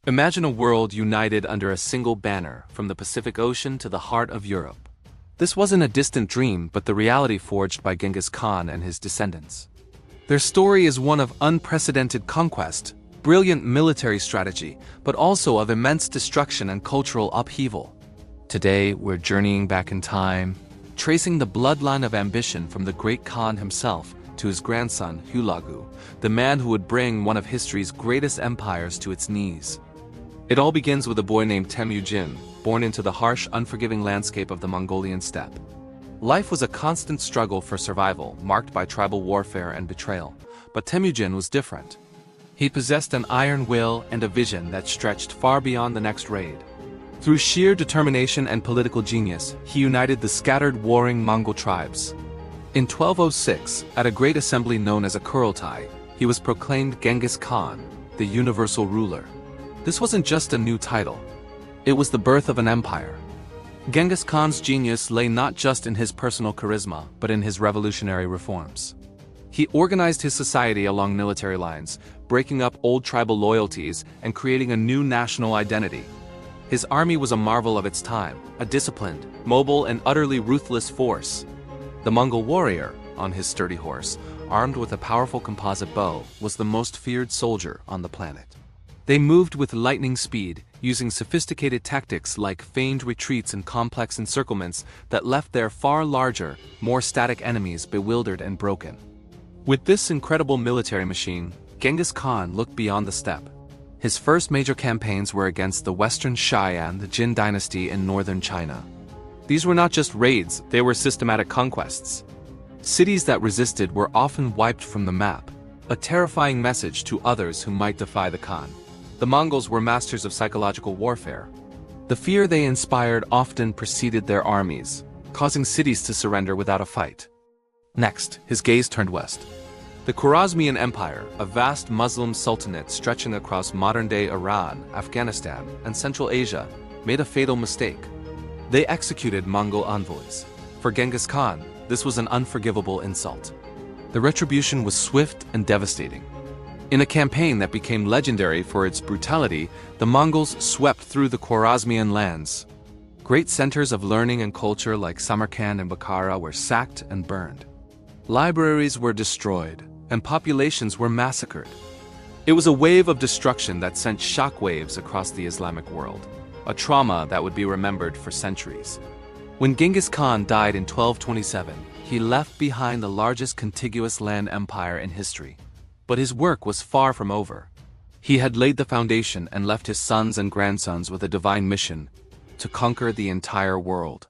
Imagine a world united under a single banner, from the Pacific Ocean to the heart of Europe. This wasn't a distant dream, but the reality forged by Genghis Khan and his descendants. Their story is one of unprecedented conquest, brilliant military strategy, but also of immense destruction and cultural upheaval. Today, we're journeying back in time, tracing the bloodline of ambition from the great Khan himself to his grandson, Hulagu, the man who would bring one of history's greatest empires to its knees. It all begins with a boy named Temujin, born into the harsh, unforgiving landscape of the Mongolian steppe. Life was a constant struggle for survival, marked by tribal warfare and betrayal. But Temujin was different. He possessed an iron will and a vision that stretched far beyond the next raid. Through sheer determination and political genius, he united the scattered warring Mongol tribes. In 1206, at a great assembly known as a Kurultai, he was proclaimed Genghis Khan, the universal ruler. This wasn't just a new title. It was the birth of an empire. Genghis Khan's genius lay not just in his personal charisma, but in his revolutionary reforms. He organized his society along military lines, breaking up old tribal loyalties and creating a new national identity. His army was a marvel of its time, a disciplined, mobile, and utterly ruthless force. The Mongol warrior, on his sturdy horse, armed with a powerful composite bow, was the most feared soldier on the planet. They moved with lightning speed, using sophisticated tactics like feigned retreats and complex encirclements that left their far larger, more static enemies bewildered and broken. With this incredible military machine, Genghis Khan looked beyond the steppe. His first major campaigns were against the Western Xian, the Jin dynasty in northern China. These were not just raids, they were systematic conquests. Cities that resisted were often wiped from the map, a terrifying message to others who might defy the Khan. The Mongols were masters of psychological warfare. The fear they inspired often preceded their armies, causing cities to surrender without a fight. Next, his gaze turned west. The Khwarezmian Empire, a vast Muslim sultanate stretching across modern-day Iran, Afghanistan, and Central Asia, made a fatal mistake. They executed Mongol envoys. For Genghis Khan, this was an unforgivable insult. The retribution was swift and devastating. In a campaign that became legendary for its brutality, the Mongols swept through the Khwarezmian lands. Great centers of learning and culture like Samarkand and Bukhara were sacked and burned. Libraries were destroyed, and populations were massacred. It was a wave of destruction that sent shockwaves across the Islamic world, a trauma that would be remembered for centuries. When Genghis Khan died in 1227, he left behind the largest contiguous land empire in history. But his work was far from over. He had laid the foundation and left his sons and grandsons with a divine mission to conquer the entire world.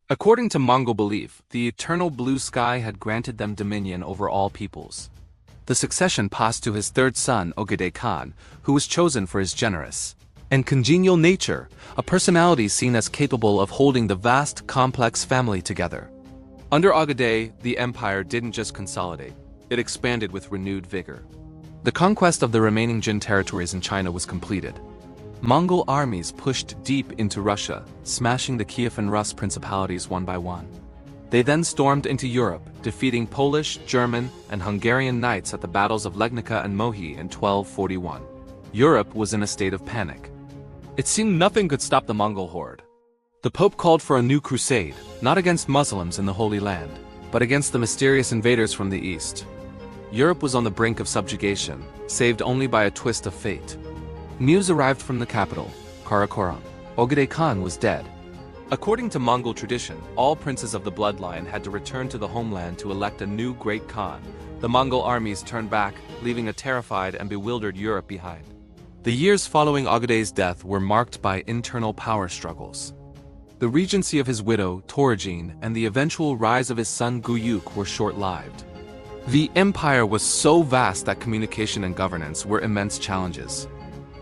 According to Mongol belief, the eternal blue sky had granted them dominion over all peoples. The succession passed to his third son, Ogedei Khan, who was chosen for his generous and congenial nature, a personality seen as capable of holding the vast, complex family together. Under Ogedei, the empire didn't just consolidate. It expanded with renewed vigor. The conquest of the remaining Jin territories in China was completed. Mongol armies pushed deep into Russia, smashing the Kiev and Rus principalities one by one. They then stormed into Europe, defeating Polish, German, and Hungarian knights at the battles of Legnica and Mohi in 1241. Europe was in a state of panic. It seemed nothing could stop the Mongol horde. The Pope called for a new crusade, not against Muslims in the Holy Land, but against the mysterious invaders from the east. Europe was on the brink of subjugation, saved only by a twist of fate. News arrived from the capital, Karakoram. Ogedei Khan was dead. According to Mongol tradition, all princes of the bloodline had to return to the homeland to elect a new great Khan. The Mongol armies turned back, leaving a terrified and bewildered Europe behind. The years following Ogedei's death were marked by internal power struggles. The regency of his widow, Torajin, and the eventual rise of his son Guyuk were short-lived. The empire was so vast that communication and governance were immense challenges.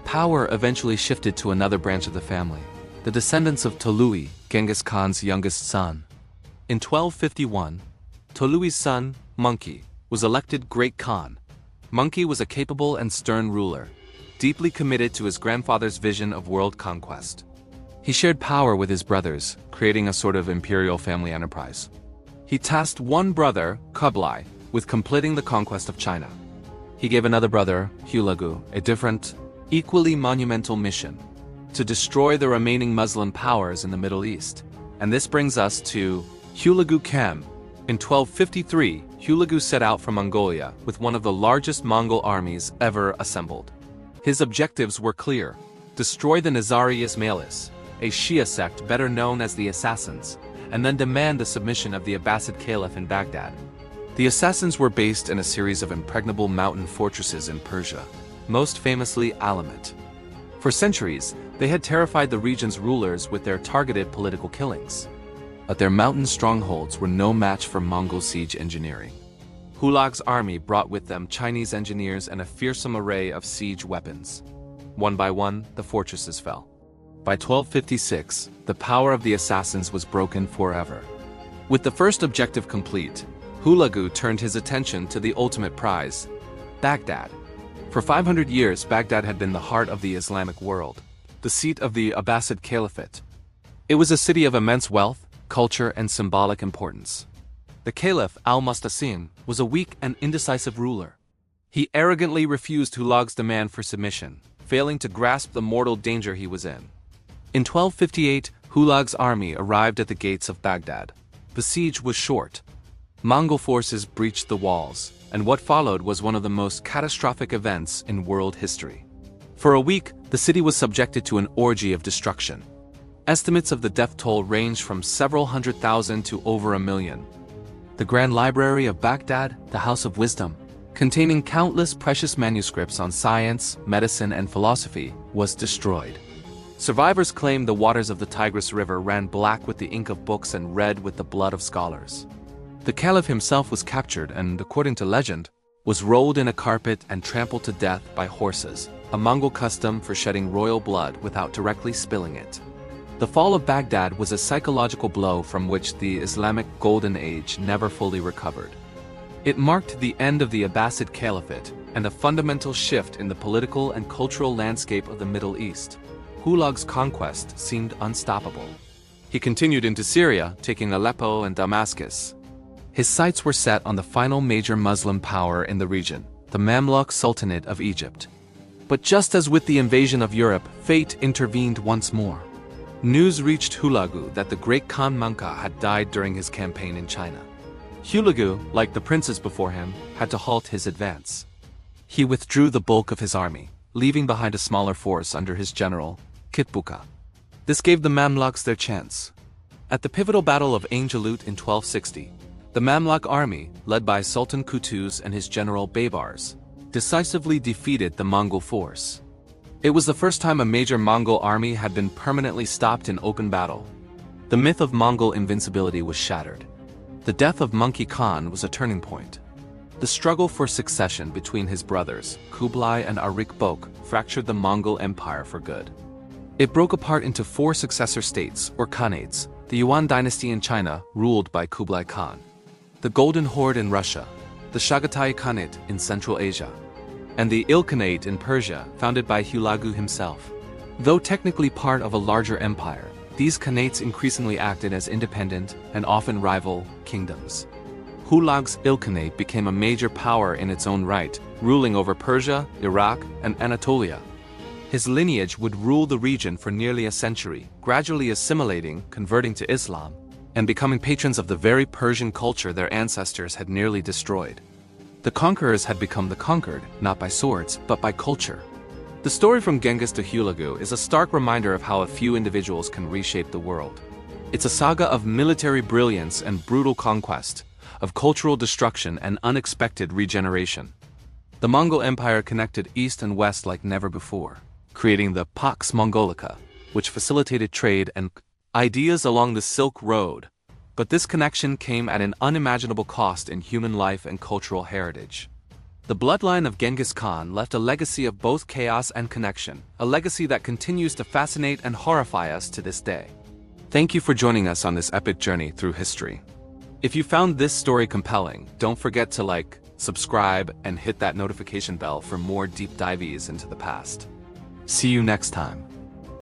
Power eventually shifted to another branch of the family, the descendants of Tolui, Genghis Khan's youngest son. In 1251, Tolui's son, Mongke, was elected Great Khan. Mongke was a capable and stern ruler, deeply committed to his grandfather's vision of world conquest. He shared power with his brothers, creating a sort of imperial family enterprise. He tasked one brother, Kublai, with completing the conquest of China. He gave another brother, Hulagu, a different, equally monumental mission: to destroy the remaining Muslim powers in the Middle East. And this brings us to Hulagu Khan. In 1253, Hulagu set out from Mongolia with one of the largest Mongol armies ever assembled. His objectives were clear: destroy the Nizari Ismailis, a Shia sect better known as the Assassins, and then demand the submission of the Abbasid Caliph in Baghdad. The Assassins were based in a series of impregnable mountain fortresses in Persia, most famously Alamut. For centuries, they had terrified the region's rulers with their targeted political killings. But their mountain strongholds were no match for Mongol siege engineering. Hulag's army brought with them Chinese engineers and a fearsome array of siege weapons. One by one, the fortresses fell. By 1256, the power of the Assassins was broken forever. With the first objective complete, Hulagu turned his attention to the ultimate prize: Baghdad. For 500 years, Baghdad had been the heart of the Islamic world, the seat of the Abbasid Caliphate. It was a city of immense wealth, culture, and symbolic importance. The Caliph al-Musta'sim was a weak and indecisive ruler. He arrogantly refused Hulag's demand for submission, failing to grasp the mortal danger he was in. In 1258, Hulag's army arrived at the gates of Baghdad. The siege was short. Mongol forces breached the walls, and what followed was one of the most catastrophic events in world history. For a week, the city was subjected to an orgy of destruction. Estimates of the death toll ranged from several 100,000 to over 1 million. The Grand Library of Baghdad, the House of Wisdom, containing countless precious manuscripts on science, medicine, and philosophy, was destroyed. Survivors claim the waters of the Tigris River ran black with the ink of books and red with the blood of scholars. The Caliph himself was captured and, according to legend, was rolled in a carpet and trampled to death by horses, a Mongol custom for shedding royal blood without directly spilling it. The fall of Baghdad was a psychological blow from which the Islamic Golden Age never fully recovered. It marked the end of the Abbasid Caliphate and a fundamental shift in the political and cultural landscape of the Middle East. Hulag's conquest seemed unstoppable. He continued into Syria, taking Aleppo and Damascus. His sights were set on the final major Muslim power in the region, the Mamluk Sultanate of Egypt. But just as with the invasion of Europe, fate intervened once more. News reached Hulagu that the great Khan Manka had died during his campaign in China. Hulagu, like the princes before him, had to halt his advance. He withdrew the bulk of his army, leaving behind a smaller force under his general, Kitbuka. This gave the Mamluks their chance. At the pivotal Battle of Ain Jalut in 1260, the Mamluk army, led by Sultan Qutuz and his general Baybars, decisively defeated the Mongol force. It was the first time a major Mongol army had been permanently stopped in open battle. The myth of Mongol invincibility was shattered. The death of Monkey Khan was a turning point. The struggle for succession between his brothers, Kublai and Arik-Bok, fractured the Mongol Empire for good. It broke apart into 4 successor states, or Khanates: the Yuan dynasty in China, ruled by Kublai Khan; the Golden Horde in Russia; the Chagatai Khanate in Central Asia; and the Ilkhanate in Persia, founded by Hulagu himself. Though technically part of a larger empire, these Khanates increasingly acted as independent and often rival kingdoms. Hulag's Ilkhanate became a major power in its own right, ruling over Persia, Iraq, and Anatolia. His lineage would rule the region for nearly a century, gradually assimilating, converting to Islam, and becoming patrons of the very Persian culture their ancestors had nearly destroyed. The conquerors had become the conquered, not by swords, but by culture. The story from Genghis to Hulagu is a stark reminder of how a few individuals can reshape the world. It's a saga of military brilliance and brutal conquest, of cultural destruction and unexpected regeneration. The Mongol Empire connected east and west like never before, creating the Pax Mongolica, which facilitated trade and ideas along the Silk Road. But this connection came at an unimaginable cost in human life and cultural heritage. The bloodline of Genghis Khan left a legacy of both chaos and connection, a legacy that continues to fascinate and horrify us to this day. Thank you for joining us on this epic journey through history. If you found this story compelling, don't forget to like, subscribe, and hit that notification bell for more deep dives into the past. See you next time.